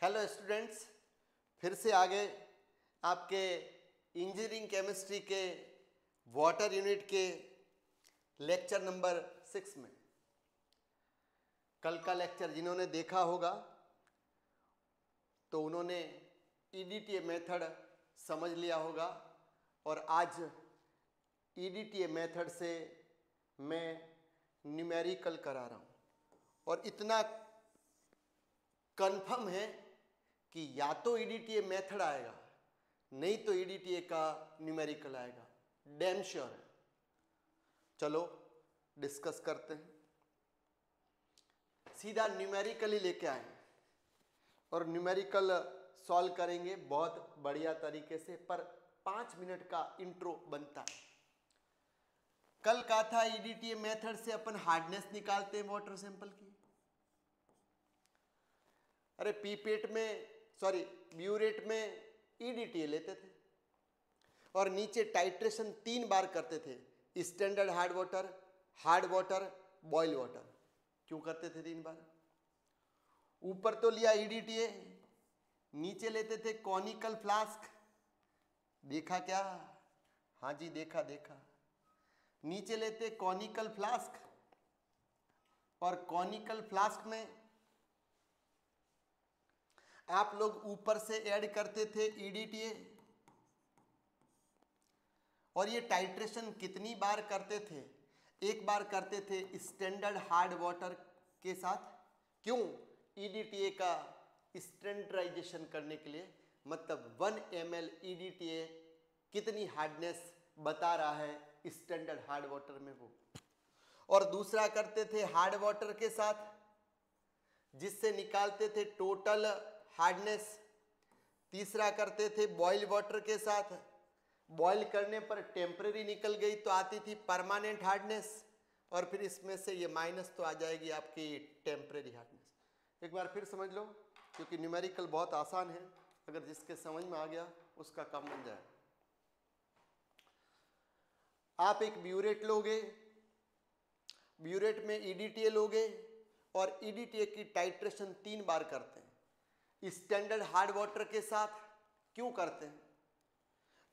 Hello students, फिर से आ गए आपके इंजीनियरिंग केमिस्ट्री के वाटर यूनिट के लेक्चर नंबर 6 में। कल का लेक्चर जिन्होंने देखा होगा तो उन्होंने ईडीटीए मेथड समझ लिया होगा और आज ईडीटीए मेथड से मैं न्यूमेरिकल करा रहा हूँ और इतना कंफर्म है कि या तो ईडीटीए मेथड आएगा नहीं तो ईडीटीए का न्यूमेरिकल आएगा, डैम श्योर है। चलो डिस्कस करते हैं, सीधा न्यूमेरिकल ही लेके आए और न्यूमेरिकल सॉल्व करेंगे बहुत बढ़िया तरीके से, पर 5 मिनट का इंट्रो बनता है। कल कहा था ईडीटीए मेथड से अपन हार्डनेस निकालते हैं वाटर सैंपल की। अरे पीपेट में ब्यूरेट में ईडीटीए लेते थे और नीचे टाइट्रेशन 3 बार करते थे, standard hard water, boil water. क्यों करते थे 3 बार? ऊपर तो लिया ईडीटीए, नीचे लेते थे कॉनिकल फ्लास्क। देखा क्या? हाँ जी, देखा। नीचे लेते कॉनिकल फ्लास्क और कॉनिकल फ्लास्क में आप लोग ऊपर से ऐड करते थे ईडीटीए और ये टाइट्रेशन कितनी बार करते थे? एक बार करते थे स्टैंडर्ड हार्ड वाटर के साथ। क्यों? ईडीटीए का स्टैंडर्डाइजेशन करने के लिए, मतलब 1 ml ईडीटीए कितनी हार्डनेस बता रहा है स्टैंडर्ड हार्ड वाटर में वो। और दूसरा करते थे हार्ड वाटर के साथ, जिससे निकालते थे टोटल हार्डनेस। तीसरा करते थे बॉयल वाटर के साथ, बॉयल करने पर टेम्परेरी निकल गई तो आती थी परमानेंट हार्डनेस, और फिर इसमें से ये माइनस तो आ जाएगी आपकी टेम्परेरी हार्डनेस। एक बार फिर समझ लो, क्योंकि न्यूमेरिकल बहुत आसान है, अगर जिसके समझ में आ गया उसका काम बन जाए। आप एक ब्यूरेट लोगे, ब्यूरेट में ईडीटीए लोगे और ईडीटीए की टाइट्रेशन 3 बार करते हैं स्टैंडर्ड हार्ड वाटर के साथ। क्यों करते हैं?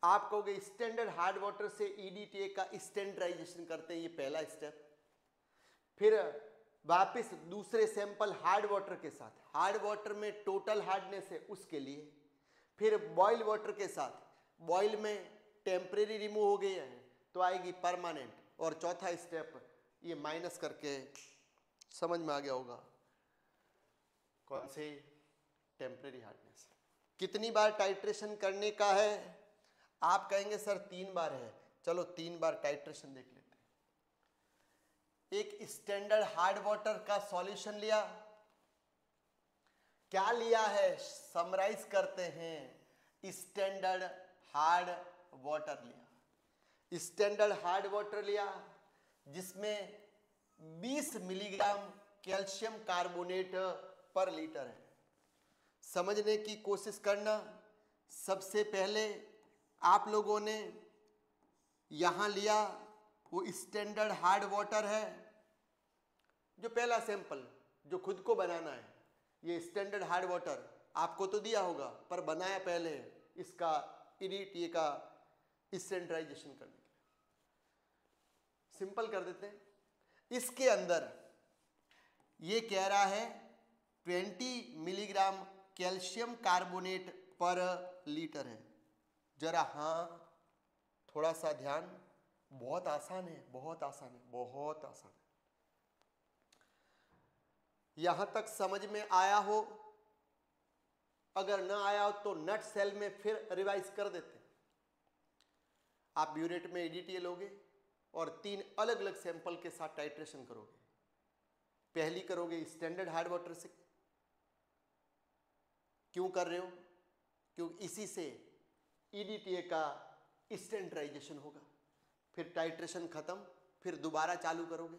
आप कहोगे स्टैंडर्ड हार्ड वाटर से ईडीटीए का स्टैंडर्डाइजेशन करते हैं, ये पहला स्टेप। फिर वापस दूसरे सैंपल हार्ड वाटर के साथ, हार्ड वाटर में टोटल हार्डनेस है उसके लिए। फिर बॉयल वाटर के साथ, बॉयल में टेम्परेरी रिमूव हो गई है तो आएगी परमानेंट। और चौथा स्टेप ये माइनस करके, समझ में आ गया होगा कौन से? Temporary hardness. कितनी बार टाइट्रेशन करने का है? आप कहेंगे सर 3 बार है। चलो 3 बार टाइट्रेशन देख लेते हैं। एक स्टैंडर्ड हार्ड वाटर का सॉल्यूशन लिया, क्या लिया है समराइज करते हैं, स्टैंडर्ड हार्ड वाटर लिया। स्टैंडर्ड हार्ड वाटर लिया जिसमें 20 मिलीग्राम कैल्शियम कार्बोनेट पर लीटर है। समझने की कोशिश करना। सबसे पहले आप लोगों ने यहाँ लिया वो स्टैंडर्ड हार्ड वाटर है, जो पहला सैंपल जो खुद को बनाना है। ये स्टैंडर्ड हार्ड वाटर आपको तो दिया होगा, पर बनाया पहले इसका ईडीटीए का स्टैंडर्डाइजेशन करने के लिए। सिंपल कर देते हैं। इसके अंदर ये कह रहा है 20 मिलीग्राम कैल्शियम कार्बोनेट पर लीटर है। जरा हाँ, थोड़ा सा ध्यान। बहुत आसान है। यहां तक समझ में आया हो? अगर ना आया हो तो नट सेल में फिर रिवाइज कर देते हैं। आप ब्यूरेट में ईडीटीए लोगे और 3 अलग अलग सैंपल के साथ टाइट्रेशन करोगे। पहली करोगे स्टैंडर्ड हार्ड वाटर से। क्यों कर रहे हो? क्योंकि इसी से ईडीटीए का स्टैंडर्डाइजेशन होगा। फिर टाइट्रेशन खत्म, फिर दोबारा चालू करोगे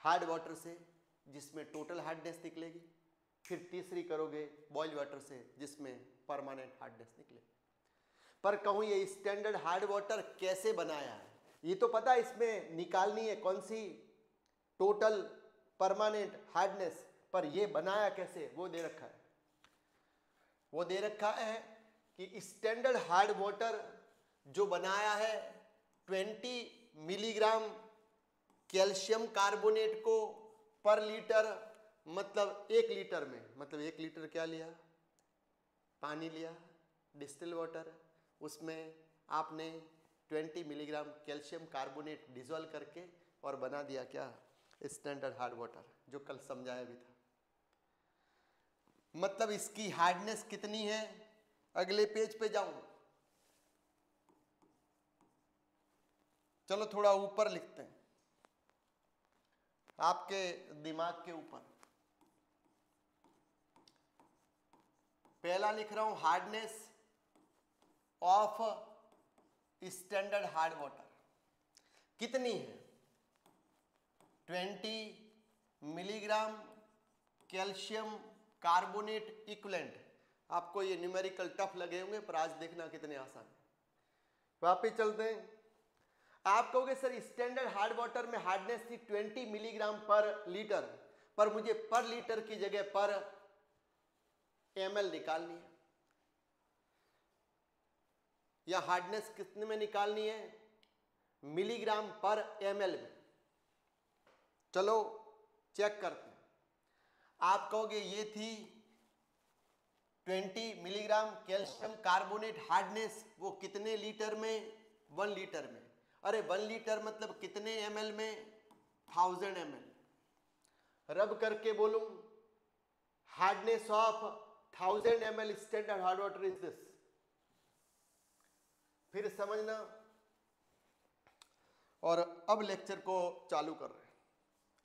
हार्ड वाटर से, जिसमें टोटल हार्डनेस निकलेगी। फिर तीसरी करोगे बॉयल वाटर से, जिसमें परमानेंट हार्डनेस निकलेगी। पर कहूँ ये स्टैंडर्ड हार्ड वाटर कैसे बनाया है? ये तो पता है इसमें निकालनी है कौन सी, टोटल परमानेंट हार्डनेस, पर ये बनाया कैसे वो दे रखा है। वो दे रखा है कि स्टैंडर्ड हार्ड वाटर जो बनाया है 20 मिलीग्राम कैल्शियम कार्बोनेट को पर लीटर, मतलब 1 लीटर में, मतलब 1 लीटर क्या लिया, पानी लिया, डिस्टिल वाटर, उसमें आपने 20 मिलीग्राम कैल्शियम कार्बोनेट डिजोल्व करके और बना दिया क्या, स्टैंडर्ड हार्ड वाटर, जो कल समझाया भी था। मतलब इसकी हार्डनेस कितनी है, अगले पेज पे जाऊं, चलो थोड़ा ऊपर लिखते हैं, आपके दिमाग के ऊपर। पहला लिख रहा हूं, hardness of standard hard water कितनी है, 20 मिलीग्राम कैल्शियम कार्बोनेट इक्विवेलेंट। आपको ये न्यूमेरिकल टफ लगे होंगे, पर आज देखना कितने आसान है। वापिस चलते हैं। आप कहोगे सर स्टैंडर्ड हार्ड वाटर में हार्डनेस थी 20 मिलीग्राम पर लीटर, पर मुझे पर लीटर की जगह पर ml निकालनी है, या हार्डनेस कितने में निकालनी है, मिलीग्राम पर ml में। चलो चेक करते हैं। आप कहोगे ये थी 20 मिलीग्राम कैल्शियम कार्बोनेट हार्डनेस, वो कितने लीटर में, 1 लीटर में। अरे 1 लीटर मतलब कितने ml में, 1000 ml। रब करके बोलूं, hardness of 1000 ml standard hard water is this. फिर समझना, और अब लेक्चर को चालू कर रहे हैं,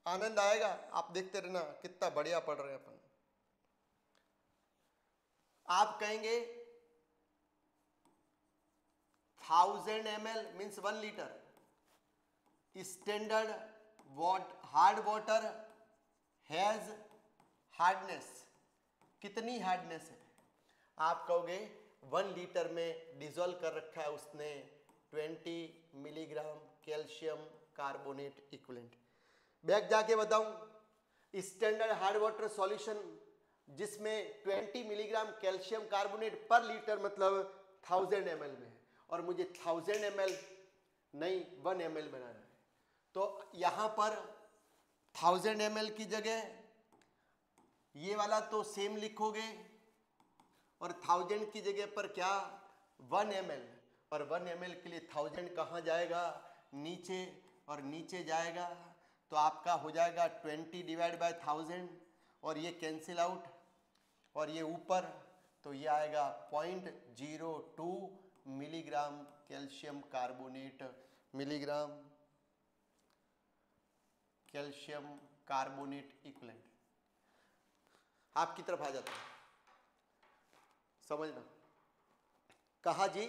आनंद आएगा, आप देखते रहना कितना बढ़िया पढ़ रहे हैं अपन। आप कहेंगे 1000 ml means 1 litre standard hard water has hardness, कितनी हार्डनेस है। आप कहोगे 1 लीटर में डिजोल्व कर रखा है उसने 20 milligram calcium carbonate equivalent. Back जाके बताऊं, स्टैंडर्ड हार्ड वाटर सॉल्यूशन जिसमें 20 मिलीग्राम कैल्शियम कार्बोनेट पर लीटर मतलब 1000 ml में है, और मुझे 1000 ml नहीं 1 ml बनाना है, तो यहां पर 1000 ml की जगह ये वाला तो सेम लिखोगे, और 1000 की जगह पर क्या 1 ml, और 1 ml के लिए 1000 कहाँ जाएगा, नीचे, और नीचे जाएगा तो आपका हो जाएगा 20 डिवाइड बाय 1000, और ये कैंसिल आउट, और ये ऊपर, तो ये आएगा 0.02 milligram calcium carbonate, milligram calcium carbonate equivalent. आपकी तरफ आ जाता है, समझना। कहा जी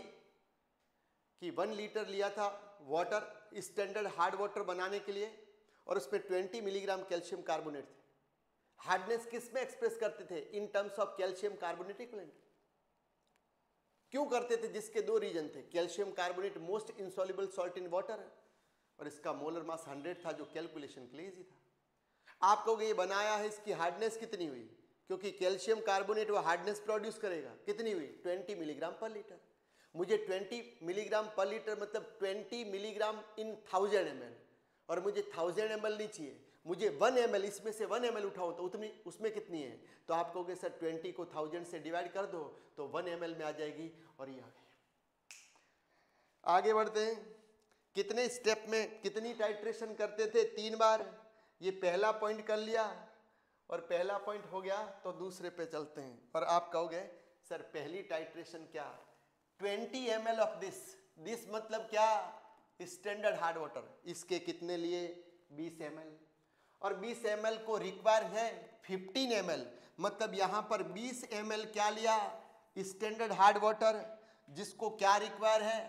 कि 1 लीटर लिया था वाटर, स्टैंडर्ड हार्ड वाटर बनाने के लिए, और उसमें 20 मिलीग्राम कैल्शियम कार्बोनेट थे। हार्डनेस किस में एक्सप्रेस करते थे, in terms of calcium carbonate equivalent. क्यों करते थे, जिसके 2 रीजन थे। Calcium carbonate most insoluble salt in water है, और इसका मोलर मास 100 था, जो कैलकुलेशन के लिए इजी था। आप कहोगे ये बनाया है, इसकी हार्डनेस कितनी हुई, क्योंकि कैल्शियम कार्बोनेट वो हार्डनेस प्रोड्यूस करेगा, कितनी हुई 20 मिलीग्राम पर लीटर। मुझे 20 मिलीग्राम पर लीटर मतलब 20 मिलीग्राम इन 1000 ml, और मुझे 1000 ml नहीं चाहिए, मुझे 1 ml, इसमें से 1 ml उठाओ तो उतनी, उसमें कितनी है, तो आप कहोगे सर 20 को 1000 से डिवाइड कर दो तो 1 ml में आ जाएगी, और ये आ गई। आगे बढ़ते हैं, कितने स्टेप में कितनी टाइट्रेशन करते थे, 3 बार। ये पहला पॉइंट कर लिया, और पहला पॉइंट हो गया तो दूसरे पे चलते हैं। और आप कहोगे सर पहली टाइट्रेशन क्या, 20 ml ऑफ दिस मतलब क्या, स्टैंडर्ड हार्ड वाटर, इसके कितने लिए 20 ml, और 20 ml को रिक्वायर है 15 ml, मतलब यहां पर 20 ml क्या लिया, स्टैंडर्ड हार्ड वाटर, जिसको क्या रिक्वायर है,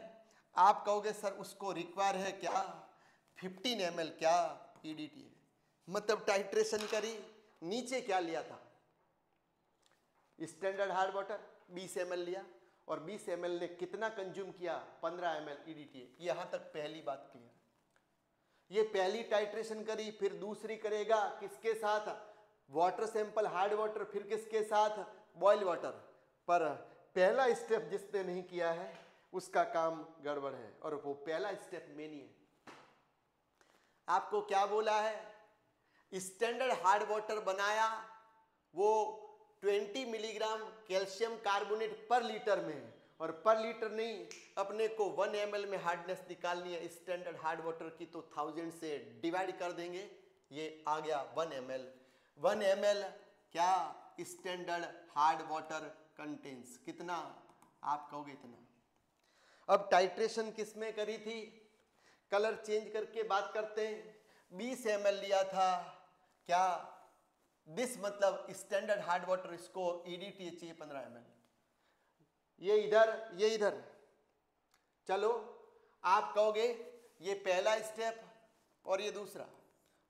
आप कहोगे सर उसको रिक्वायर है क्या 15 ml क्या EDTA, मतलब टाइट्रेशन करी। नीचे क्या लिया था, स्टैंडर्ड हार्ड वाटर 20 ml लिया, और 20 ml ने कितना कंज्यूम किया, 15 ml EDTA। यहां तक पहली बात क्लियर। ये पहली टाइट्रेशन करी, फिर दूसरी करेगा किसके साथ, वाटर सैंपल हार्ड वाटर, फिर किसके साथ, बॉयल वाटर। पर पहला स्टेप जिसने नहीं किया है उसका काम गड़बड़ है, और वो पहला स्टेप मेन ही है। आपको क्या बोला है? स्टैंडर्ड हार्ड वाटर बनाया, वो 20 मिलीग्राम कैल्शियम कार्बोनेट पर लीटर में है, और पर लीटर नहीं, अपने को 1 ml में हार्डनेस निकालनी है स्टैंडर्ड हार्ड वाटर की, तो 1000 से डिवाइड कर देंगे, ये आ गया 1 ml। 1 ml क्या स्टैंडर्ड हार्ड वाटर कंटेन्स कितना? आप कहोगे इतना। अब टाइट्रेशन किसमें करी थी? कलर चेंज करके बात करते हैं। 20 ml लिया था, क्या दिस मतलब स्टैंडर्ड हार्ड वाटर, इसको EDTA चाहिए 15 ml। ये इधर चलो, आप कहोगे ये पहला स्टेप और ये दूसरा,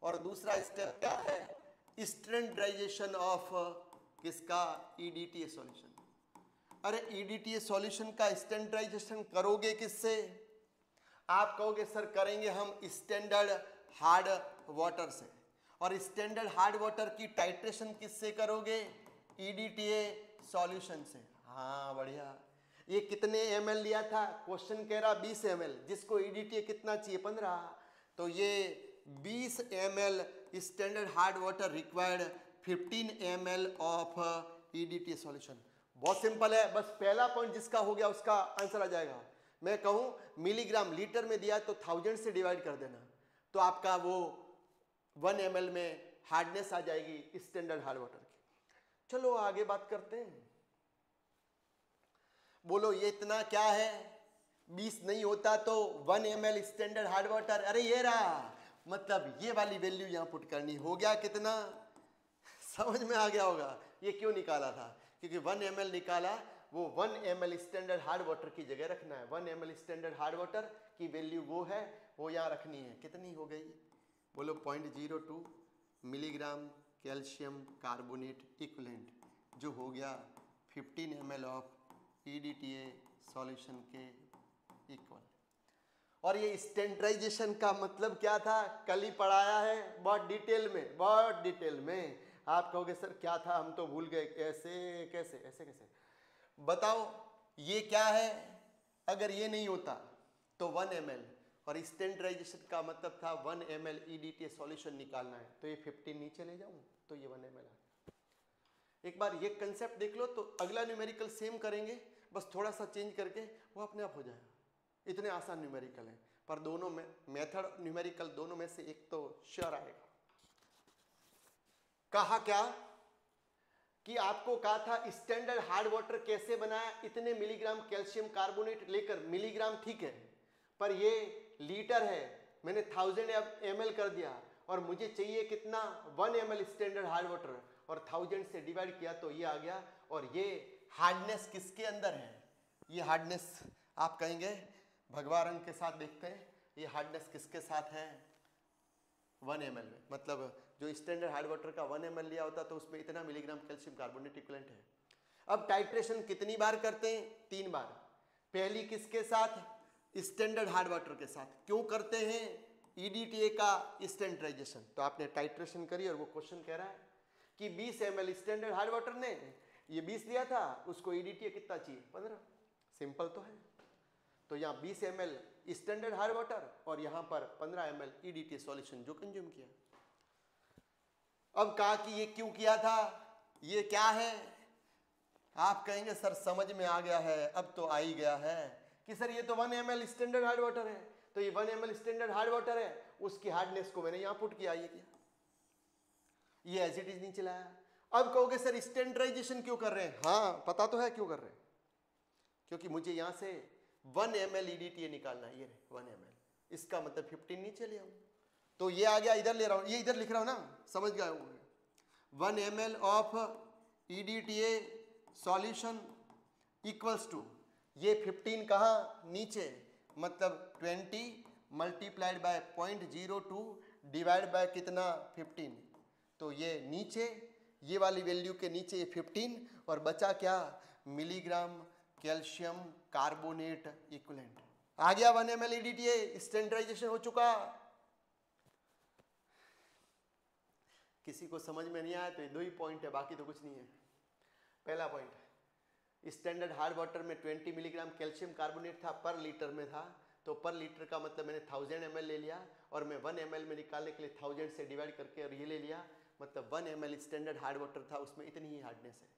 और दूसरा स्टेप क्या है? स्टैंडर्डाइजेशन ऑफ किसका? EDTA solution. अरे EDTA सॉल्यूशन का स्टैंडर्डाइजेशन करोगे किससे? आप कहोगे सर करेंगे हम स्टैंडर्ड हार्ड वाटर से, और स्टैंडर्ड हार्ड वाटर की टाइट्रेशन किससे करोगे? EDTA सॉल्यूशन से। हाँ बढ़िया। ये कितने ml लिया था? क्वेश्चन कह रहा 20 ml, जिसको EDTA कितना चाहिए? 15। तो ये 20 ml standard hard water required 15 ml of EDTA solution. बहुत सिंपल है, बस पहला पॉइंट जिसका हो गया उसका आंसर आ जाएगा। मैं कहूं मिलीग्राम लीटर में दिया तो 1000 से डिवाइड कर देना, तो आपका वो 1 ml में हार्डनेस आ जाएगी स्टैंडर्ड हार्ड वाटर की। चलो आगे बात करते हैं। बोलो ये इतना क्या है? 20 नहीं होता तो 1 ml स्टैंडर्ड हार्ड वाटर, अरे ये रहा, मतलब ये वाली वैल्यू यहां पुट करनी। हो गया कितना? समझ में आ गया होगा ये क्यों निकाला था, क्योंकि 1 ml निकाला, वो 1 ml स्टैंडर्ड हार्ड वाटर की जगह रखना है। 1 ml स्टैंडर्ड हार्ड वाटर की वैल्यू वो है, वो यहाँ रखनी है। कितनी हो गई? बोलो 0.02 मिलीग्राम कैल्शियम कार्बोनेट इक्विवेलेंट, जो हो गया 15 ml ऑफ EDTA सॉल्यूशन के इक्वल। और ये स्टैंडर्डाइजेशन का मतलब क्या था? कल ही पढ़ाया है बहुत डिटेल में। आप कहोगे सर क्या था, हम तो भूल गए। ऐसे कैसे बताओ, ये क्या है? अगर ये नहीं होता तो 1 ml, और स्टैंडर्डाइजेशन का मतलब था 1 ml EDTA सॉल्यूशन निकालना है, तो ये 15 नीचे ले जाऊं तो ये 1 ml आ गया। एक बार ये कंसेप्ट देख लो तो अगला न्यूमेरिकल सेम करेंगे, बस थोड़ा सा चेंज करके वो अपने आप हो जाएगा। इतने आसान न्यूमेरिकल हैं, पर दोनों में मेथड न्यूमेरिकल दोनों में से एक तो श्योर आएगा। कहा क्या कि आपको कहा था स्टैंडर्ड हार्ड वाटर कैसे बनाया? इतने मिलीग्राम कैल्शियम कार्बोनेट लेकर, मिलीग्राम ठीक है पर ये लीटर है, मैंने 1000 ml कर दिया, और मुझे चाहिए कितना? 1 ml स्टैंडर्ड हार्ड वाटर, और 1000 से डिवाइड किया तो ये आ गया। और ये हार्डनेस किसके अंदर है? ये हार्डनेस आप कहेंगे भगवा रंग के साथ देखते हैं, ये हार्डनेस किसके साथ है? 1 ml में। मतलब जो स्टैंडर्ड हार्ड वाटर का 1 ml लिया होता तो उसमें इतना मिलीग्राम कैल्शियम कार्बोनेट इक्विवेलेंट है। अब टाइट्रेशन कितनी बार करते हैं? 3 बार। पहली किसके साथ? स्टैंडर्ड हार्ड वाटर के साथ। क्यों करते हैं? EDTA का स्टैंडर्डाइजेशन। तो आपने टाइट्रेशन करी और वो क्वेश्चन कह रहा है कि 20 ml स्टैंडर्ड हार्ड वाटर ने ये 20 लिया था, उसको EDTA कितना चाहिए? 15। सिंपल तो है। तो यहाँ 20 ml स्टैंडर्ड हार्ड वाटर और यहाँ पर 15 ml EDTA सॉल्यूशन जो कंज्यूम किया। अब कहा कि ये क्यों किया था, ये क्या है? आप कहेंगे सर समझ में आ गया है, अब तो आ ही गया है कि सर ये तो 1 ml स्टैंडर्ड हार्ड वाटर है, तो ये 1 ml स्टैंडर्ड हार्ड वाटर है, उसकी हार्डनेस को मैंने यहां पुट किया, ये किया, ये एज इट इज नहीं चलाया। अब कहोगे सर स्टैंडर्डाइजेशन क्यों कर रहे हैं? हाँ पता तो है क्यों कर रहे हैं, क्योंकि मुझे यहां से 1 ml EDTA निकालना है। ये 1 ml, इसका मतलब 15 नीचे ले आऊं, तो ये आ गया, इधर ले रहा हूं, ये इधर लिख रहा हूं ना, समझ गए होंगे। 1 ml of EDTA solution equals to, ये 15 कहाँ? नीचे, मतलब 20 मल्टीप्लाइड बाय 0.02 डिवाइड बाय कितना? 15। तो ये नीचे, ये वाली वैल्यू के नीचे ये 15, और बचा क्या? मिलीग्राम कैल्शियम कार्बोनेट इक्विवेलेंट आ गया। 1 ml EDTA स्टैंडर्डाइजेशन हो चुका। किसी को समझ में नहीं आया तो ये 2 ही पॉइंट है, बाकी तो कुछ नहीं है। पहला पॉइंट, स्टैंडर्ड हार्ड वाटर में 20 मिलीग्राम कैल्शियम कार्बोनेट था पर लीटर में था, तो पर लीटर का मतलब मैंने 1000 ml ले लिया और मैं 1 ml में निकालने के लिए 1000 से डिवाइड करके और ये ले लिया, मतलब 1 ml स्टैंडर्ड हार्ड वाटर था, उसमें इतनी ही हार्डनेस है।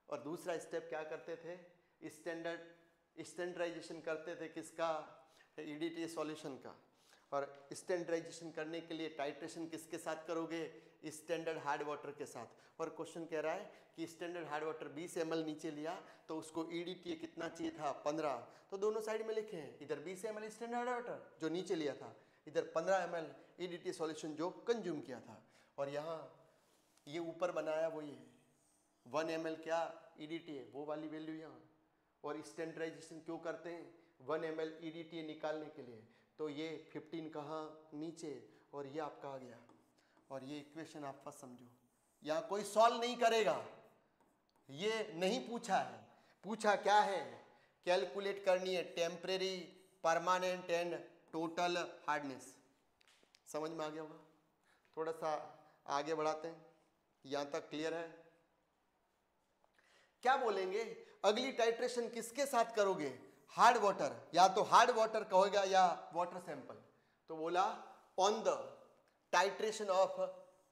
और दूसरा स्टेप क्या करते थे, स्टैंडर्डाइजेशन करते थे किसका, EDTA सॉल्यूशन का। और स्टैंडर्डाइजेशन करने के लिए टाइट्रेशन किसके साथ करोगे, स्टैंडर्ड हार्ड वाटर के साथ। और क्वेश्चन कह रहा है कि स्टैंडर्ड हार्ड वाटर 20 ml नीचे लिया तो उसको EDTA कितना चाहिए था, 15। तो दोनों साइड में लिखे हैं, इधर 20 ml स्टैंडर्ड हार्ड वाटर जो नीचे लिया था, इधर 15 ml EDTA सॉल्यूशन जो कंज्यूम किया था। और यहाँ ये ऊपर बनाया वो ये 1 ml क्या EDTA, वो वाली वैल्यू यहाँ। और स्टैंडर्डाइजेशन क्यों करते हैं, 1 ml EDTA निकालने के लिए। तो ये 15 कहाँ नीचे और ये आपका आ गया। और ये इक्वेशन आप फर्स्ट समझो, यहाँ कोई सॉल्व नहीं करेगा, ये नहीं पूछा है। पूछा क्या है, कैलकुलेट करनी है temporary, permanent and total hardness. समझ में आ गया होगा। थोड़ा सा आगे बढ़ाते हैं, यहाँ तक क्लियर है। क्या बोलेंगे, अगली टाइट्रेशन किसके साथ करोगे, हार्ड वाटर, या तो हार्ड वाटर कहोगा या वाटर सैंपल। तो बोला on the titration of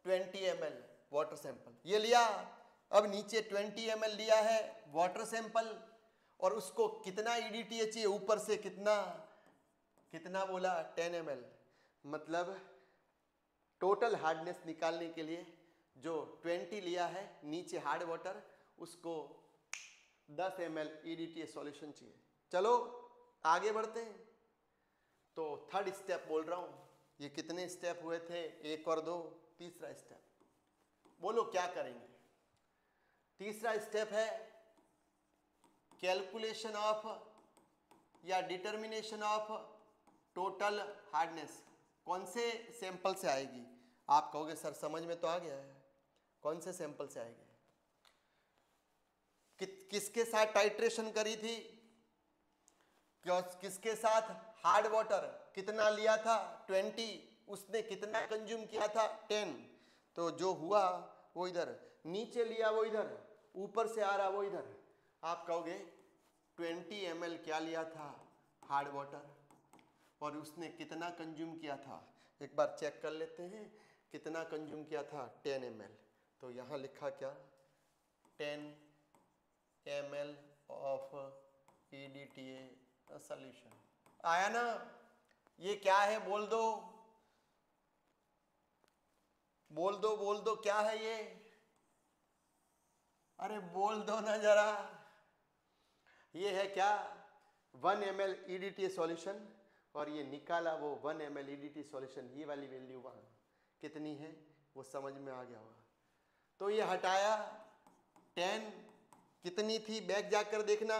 20 ml water sample, ये लिया। अब नीचे 20 ml लिया है वाटर सैंपल और उसको कितना EDTA चाहिए, ऊपर से कितना बोला 10 ml, मतलब टोटल हार्डनेस निकालने के लिए जो 20 लिया है नीचे हार्ड वाटर, उसको 10 ml EDTA सॉल्यूशन चाहिए। चलो आगे बढ़ते हैं। तो थर्ड स्टेप बोल रहा हूं, ये कितने स्टेप हुए थे, 1 और 2, तीसरा स्टेप बोलो क्या करेंगे। तीसरा स्टेप है कैलकुलेशन ऑफ या डिटर्मिनेशन ऑफ टोटल हार्डनेस। कौन से सैंपल से आएगी, आप कहोगे सर समझ में तो आ गया है, कौन से सैंपल से आएगी, किसके साथ टाइट्रेशन करी थी, किसके साथ हार्ड वाटर कितना लिया था 20, उसने कितना कंज्यूम किया था 10। तो जो हुआ वो इधर, नीचे लिया वो इधर, ऊपर से आ रहा वो इधर। आप कहोगे 20 ml क्या लिया था हार्ड वाटर और उसने कितना कंज्यूम किया था, एक बार चेक कर लेते हैं कितना कंज्यूम किया था 10 ml। तो यहाँ लिखा क्या 10 ml ऑफ EDTA सॉल्यूशन। आया ना, ये क्या है बोल दो, बोल दो क्या है ये, अरे बोल दो ना जरा। ये है क्या 1 ml EDTA सॉल्यूशन और ये निकाला वो 1 ml EDTA सॉल्यूशन, ये वाली वैल्यू वहां कितनी है वो समझ में आ गया होगा। तो ये हटाया 10, कितनी थी बैक जाकर देखना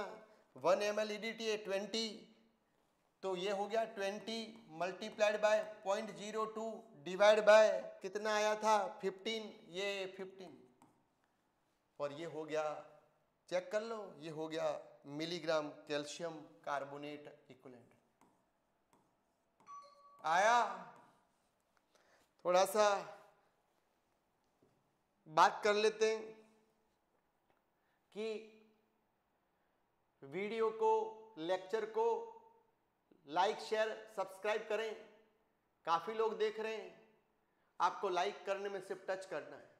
1 ml EDTA 20, तो ये हो गया 20 मल्टीप्लाइड बाय 0.02 डिवाइड बाय कितना आया था 15, ये 15 और ये हो गया, चेक कर लो, ये हो गया मिलीग्राम कैल्शियम कार्बोनेट इक्विवेलेंट। आया, थोड़ा सा बात कर लेते हैं कि वीडियो को, लेक्चर को लाइक शेयर सब्सक्राइब करें। काफी लोग देख रहे हैं, आपको लाइक करने में सिर्फ टच करना है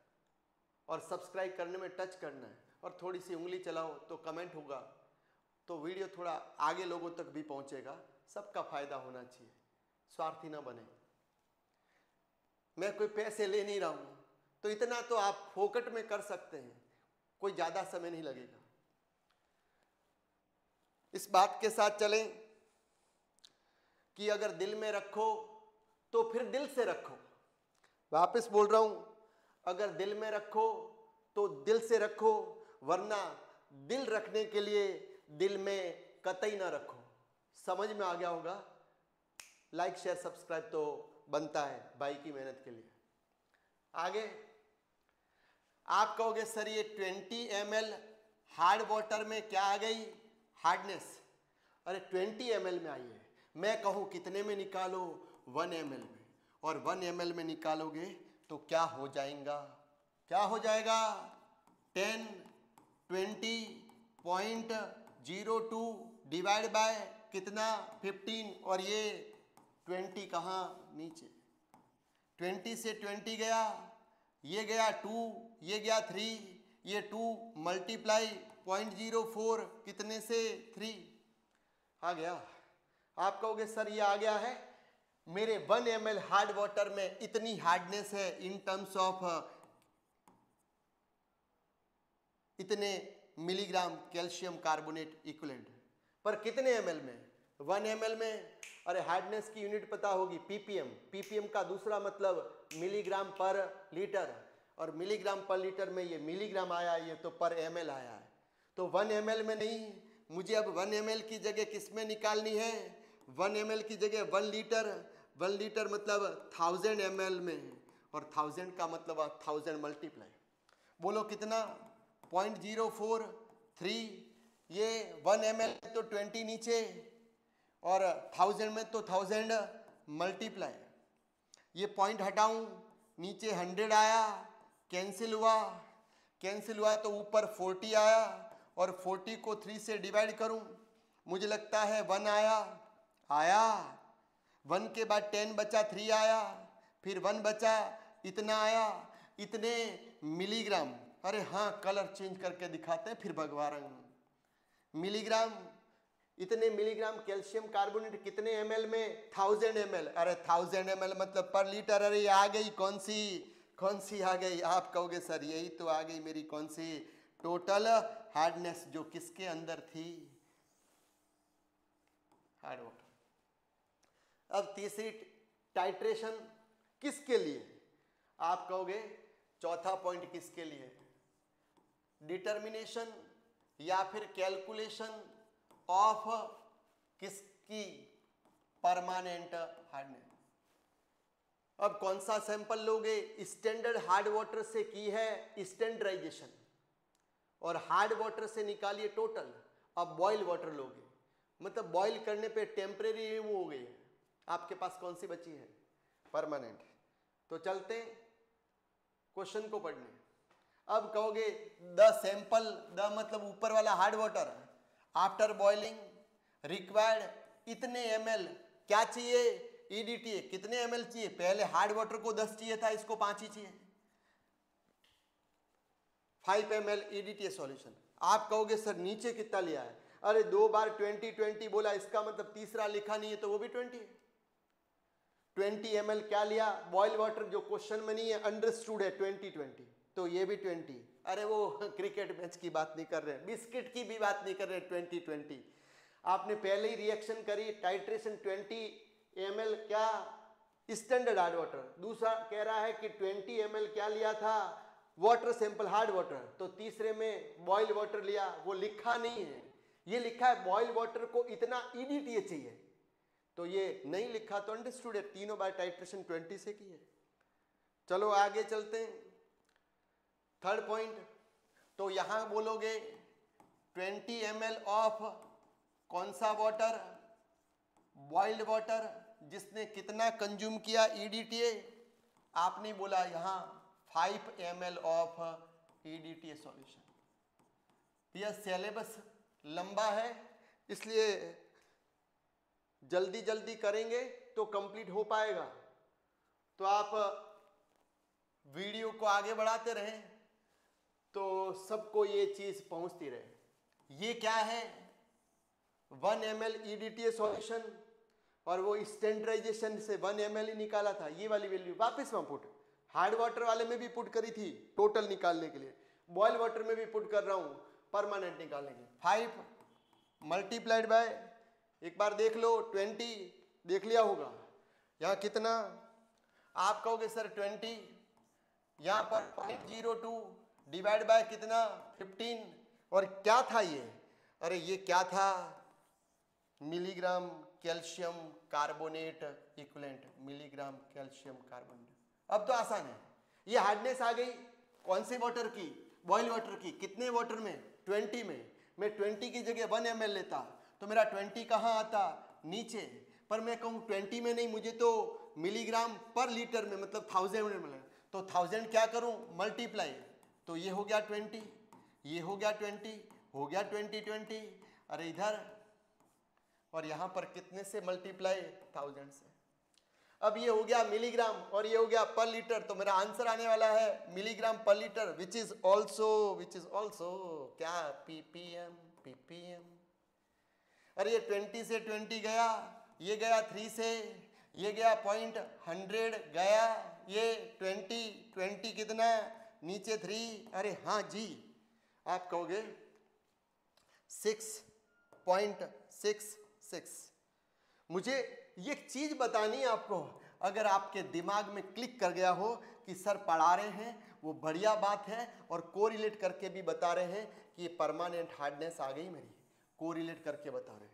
और सब्सक्राइब करने में टच करना है और थोड़ी सी उंगली चलाओ तो कमेंट होगा, तो वीडियो थोड़ा आगे लोगों तक भी पहुंचेगा। सबका फायदा होना चाहिए, स्वार्थी ना बने। मैं कोई पैसे ले नहीं रहा हूं, तो इतना तो आप फोकट में कर सकते हैं, कोई ज्यादा समय नहीं लगेगा। इस बात के साथ चलें कि अगर दिल में रखो तो फिर दिल से रखो। वापस बोल रहा हूं, अगर दिल में रखो तो दिल से रखो, वरना दिल रखने के लिए दिल में कतई ना रखो। समझ में आ गया होगा। लाइक शेयर सब्सक्राइब तो बनता है भाई की मेहनत के लिए। आगे आप कहोगे सर ये 20 ml हार्ड वाटर में क्या आ गई हार्डनेस, अरे 20 ml में आई है। मैं कहूं कितने में निकालो 1 ml में, और 1 ml में निकालोगे तो क्या हो जाएगा, क्या हो जाएगा 10, 20, 0.02 डिवाइड बाय कितना 15 और ये 20 कहाँ नीचे 20 से 20 गया, ये गया 2, ये गया 3, ये 2 मल्टीप्लाई 0.04 कितने से 3 आ गया। आप कहोगे सर ये आ गया है, मेरे 1 ml हार्ड वाटर में इतनी हार्डनेस है इन टर्म्स ऑफ इतने मिलीग्राम कैल्शियम कार्बोनेट इक्विवेलेंट, पर कितने ml में 1 ml में। अरे हार्डनेस की यूनिट पता होगी ppm, ppm का दूसरा मतलब मिलीग्राम पर लीटर, और मिलीग्राम पर लीटर में ये मिलीग्राम आया, ये तो पर ml आया है, तो 1 ml में नहीं, मुझे अब 1 ml की जगह किस में निकालनी है, 1 ml की जगह 1 लीटर, 1 लीटर मतलब 1000 ml में, और 1000 का मतलब 1000 मल्टीप्लाई, बोलो कितना 0.043, ये 1 ml तो 20 नीचे और 1000 में तो 1000 मल्टीप्लाई, ये पॉइंट हटाऊं नीचे 100 आया, कैंसिल हुआ तो ऊपर 40 आया, और 40 को 3 से डिवाइड करूं, मुझे लगता है 1 आया 1 के बाद 10 बचा 3 आया, फिर 1 बचा इतना आया, इतने मिलीग्राम। अरे हाँ कलर चेंज करके दिखाते हैं फिर भगवा रंग, मिलीग्राम, इतने मिलीग्राम कैल्शियम कार्बोनेट कितने ml में 1000 ml। अरे 1000 ml मतलब पर लीटर। अरे ये आ गई कौन सी आ गई, आप कहोगे सर यही तो आ गई मेरी कौन सी टोटल हार्डनेस, जो किसके अंदर थी हार्ड वाटर। अब तीसरी टाइट्रेशन किसके लिए, आप कहोगे चौथा पॉइंट किसके लिए, डिटर्मिनेशन या फिर कैलकुलेशन ऑफ किसकी परमानेंट हार्डनेस। अब कौन सा सैंपल लोगे, स्टैंडर्ड हार्ड वाटर से की है स्टैंडर्डाइजेशन और हार्ड वाटर से निकालिए टोटल। अब बॉयल वाटर लोगे, मतलब बॉयल करने पे टेम्परेरी रिमूव हो गई है, आपके पास कौन सी बची है परमानेंट। तो चलते क्वेश्चन को पढ़ने। अब कहोगे द सैंपल, द मतलब ऊपर वाला hard water, after boiling required इतने ml, क्या चाहिए EDTA कितने ml चाहिए, पहले हार्ड वाटर को 10 चाहिए था, इसको 5 ही चाहिए, 5 ml EDTA सॉल्यूशन। आप कहोगे सर नीचे कितना लिया है, अरे 2 बार 20 बोला, इसका मतलब तीसरा लिखा नहीं है तो वो भी 20 है। 20 ml क्या लिया, बॉयल वाटर जो क्वेश्चन में नहीं है, अंडरस्टूड है 20, तो ये भी 20। अरे वो क्रिकेट मैच की बात नहीं कर रहे हैं, बिस्किट की भी बात नहीं कर रहे हैं, 20। आपने पहले ही रिएक्शन करी, टाइट्रेशन 20 ml क्या स्टैंडर्ड हार्ड वाटर, दूसरा कह रहा है कि 20 ml क्या लिया था वाटर सैंपल हार्ड वाटर, तो तीसरे में बॉयल वाटर लिया, वो लिखा नहीं है, ये लिखा है बॉयल वाटर को इतना EDTA चाहिए, तो ये नहीं लिखा तो अंडरस्टूड है, तीनों बार टाइट्रेशन 20 से की है। चलो आगे चलते हैं, थर्ड पॉइंट। तो यहां बोलोगे 20 ml ऑफ कौन सा वाटर, बॉइल्ड वाटर, जिसने कितना कंज्यूम किया EDTA, आपने बोला यहां 5 ml ऑफ EDTA सॉल्यूशन। यह सिलेबस लंबा है इसलिए जल्दी जल्दी करेंगे तो कंप्लीट हो पाएगा, तो आप वीडियो को आगे बढ़ाते रहें तो सबको ये चीज पहुंचती रहे। ये क्या है 1 ml EDTA सॉल्यूशन, और वो स्टैंडर्डाइजेशन से 1 ml ही निकाला था, ये वाली वैल्यू वापस वहां पुट, हार्ड वाटर वाले में भी पुट करी थी टोटल निकालने के लिए, बॉयल वाटर में भी पुट कर रहा हूं परमानेंट निकालने के लिए। 5 मल्टीप्लाइड बाय, एक बार देख लो 20 देख लिया होगा, यहाँ कितना, आप कहोगे सर 20, यहाँ पर 0.02 डिवाइड बाय कितना 15, और क्या था ये, अरे ये क्या था milligram calcium carbonate equivalent, milligram calcium carbonate. अब तो आसान है, ये हार्डनेस आ गई कौन से वाटर की, बॉयल वाटर की, कितने वाटर में 20 में, मैं 20 की जगह 1 ml लेता तो मेरा 20 कहाँ आता नीचे, पर मैं कहूँ 20 में नहीं, मुझे तो मिलीग्राम पर लीटर में मतलब 1000 ml, तो 1000 क्या करूँ मल्टीप्लाई, तो ये हो गया 20, ये हो गया 20, हो गया 2020। अरे इधर और यहां पर कितने से मल्टीप्लाई, 1000 से। अब ये हो गया मिलीग्राम और ये हो गया पर लीटर, तो मेरा आंसर आने वाला है मिलीग्राम पर लीटर, विच इज ऑल्सो क्या, पीपीएम। अरे ये 20 से 20 गया, ये गया 3 से, ये गया 0.100 गया, ये 20 कितना, नीचे 3, अरे हाँ जी, आप कहोगे 6.66। मुझे ये चीज बतानी है आपको, अगर आपके दिमाग में क्लिक कर गया हो कि सर पढ़ा रहे हैं वो बढ़िया बात है, और कोरिलेट करके भी बता रहे हैं कि ये परमानेंट हार्डनेस आ गई मेरी, कोरिलेट करके बता रहे हैं।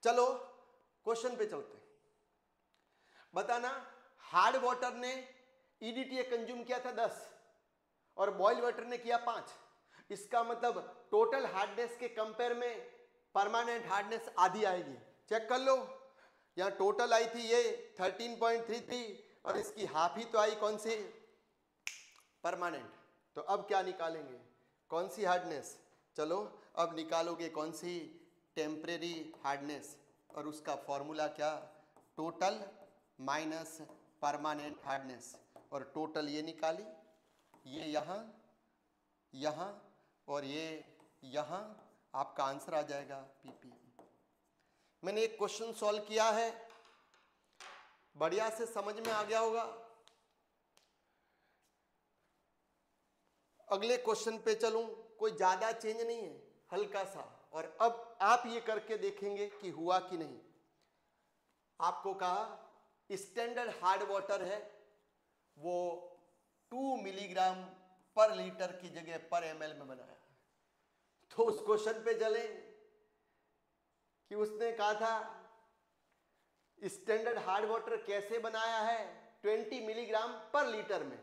चलो क्वेश्चन पे चलते हैं। बताना, हार्ड वाटर ने EDTA कंज्यूम किया था 10 और बॉइल वाटर ने किया 5। इसका मतलब टोटल हार्डनेस के कंपेयर में परमानेंट हार्डनेस आधी आएगी। चेक कर लो, यहाँ टोटल आई थी ये 13.33 और इसकी हाफ ही तो आई कौन सी, परमानेंट। तो अब क्या निकालेंगे, कौन सी हार्डनेस, चलो अब निकालोगे कौन सी, टेम्परेरी हार्डनेस, और उसका फॉर्मूला क्या, टोटल माइनस परमानेंट हार्डनेस, और टोटल ये निकाली, ये यहाँ और ये यहाँ, आपका आंसर आ जाएगा पीपी। मैंने एक क्वेश्चन सॉल्व किया है, बढ़िया से समझ में आ गया होगा। अगले क्वेश्चन पे चलूं, कोई ज्यादा चेंज नहीं है, हल्का सा, और अब आप ये करके देखेंगे कि हुआ कि नहीं। आपको कहा स्टैंडर्ड हार्ड वाटर है वो 2 मिलीग्राम पर लीटर की जगह पर ml में बनाया, तो उस क्वेश्चन पे चले कि उसने कहा था स्टैंडर्ड हार्ड वाटर कैसे बनाया है 20 मिलीग्राम पर लीटर में,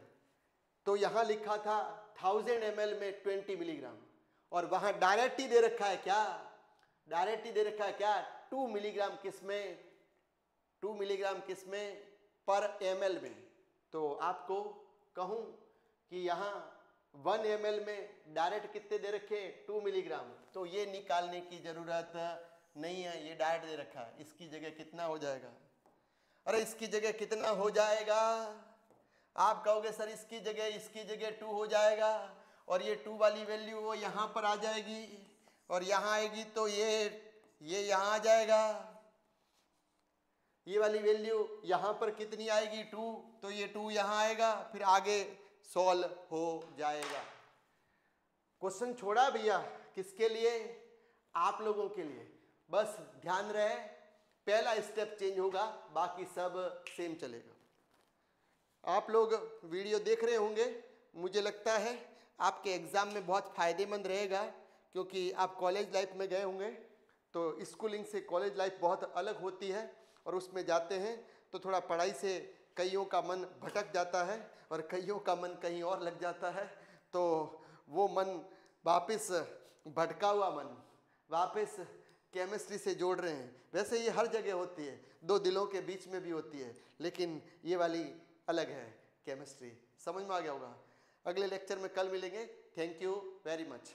तो यहां लिखा था 1000 ml में 20 मिलीग्राम, और वहां डायरेक्ट ही दे रखा है क्या, डायरेक्ट ही दे रखा है क्या, 2 मिलीग्राम किसमें, 2 मिलीग्राम किसमें, पर ml में। तो आपको कहूं कि यहाँ 1 ml में डायरेक्ट कितने दे रखे, 2 मिलीग्राम, तो ये निकालने की जरूरत नहीं है, ये डायरेक्ट दे रखा है। इसकी जगह कितना हो जाएगा, अरे इसकी जगह कितना हो जाएगा, आप कहोगे सर इसकी जगह 2 हो जाएगा, और ये 2 वाली वैल्यू वो यहाँ पर आ जाएगी, और यहाँ आएगी तो ये यहाँ आ जाएगा, ये वाली वैल्यू यहाँ पर कितनी आएगी 2, तो ये 2 यहाँ आएगा, फिर आगे सॉल्व हो जाएगा। क्वेश्चन छोड़ा भैया किसके लिए, आप लोगों के लिए। बस ध्यान रहे पहला स्टेप चेंज होगा, बाकी सब सेम चलेगा। आप लोग वीडियो देख रहे होंगे, मुझे लगता है आपके एग्ज़ाम में बहुत फ़ायदेमंद रहेगा, क्योंकि आप कॉलेज लाइफ में गए होंगे, तो स्कूलिंग से कॉलेज लाइफ बहुत अलग होती है, और उसमें जाते हैं तो थोड़ा पढ़ाई से कईयों का मन भटक जाता है और कईयों का मन कहीं और लग जाता है, तो वो मन वापस भटका हुआ मन वापस केमिस्ट्री से जोड़ रहे हैं। वैसे ये हर जगह होती है, 2 दिलों के बीच में भी होती है, लेकिन ये वाली अलग है केमिस्ट्री। समझ में आ गया होगा। अगले लेक्चर में कल मिलेंगे। Thank you very much.